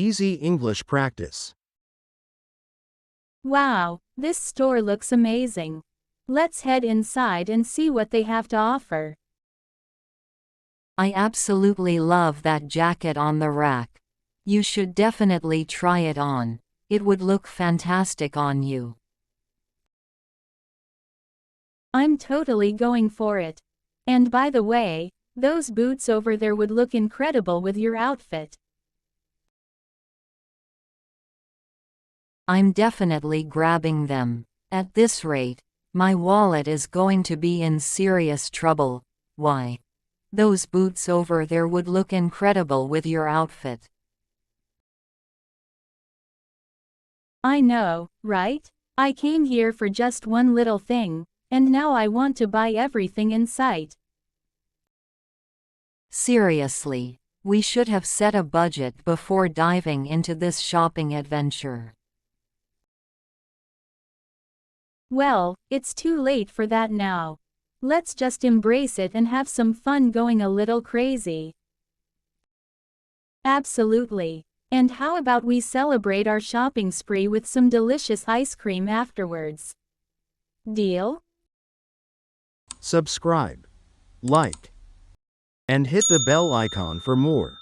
Easy English practice. Wow, this store looks amazing. Let's head inside and see what they have to offer. I absolutely love that jacket on the rack. You should definitely try it on. It would look fantastic on you. I'm totally going for it. And by the way, those boots over there would look incredible with your outfit. I'm definitely grabbing them. At this rate, my wallet is going to be in serious trouble. Why? Those boots over there would look incredible with your outfit. I know, right? I came here for just one little thing, and now I want to buy everything in sight. Seriously, we should have set a budget before diving into this shopping adventure. Well, it's too late for that now. Let's just embrace it and have some fun going a little crazy. Absolutely. And how about we celebrate our shopping spree with some delicious ice cream afterwards? Deal? Subscribe, like, and hit the bell icon for more.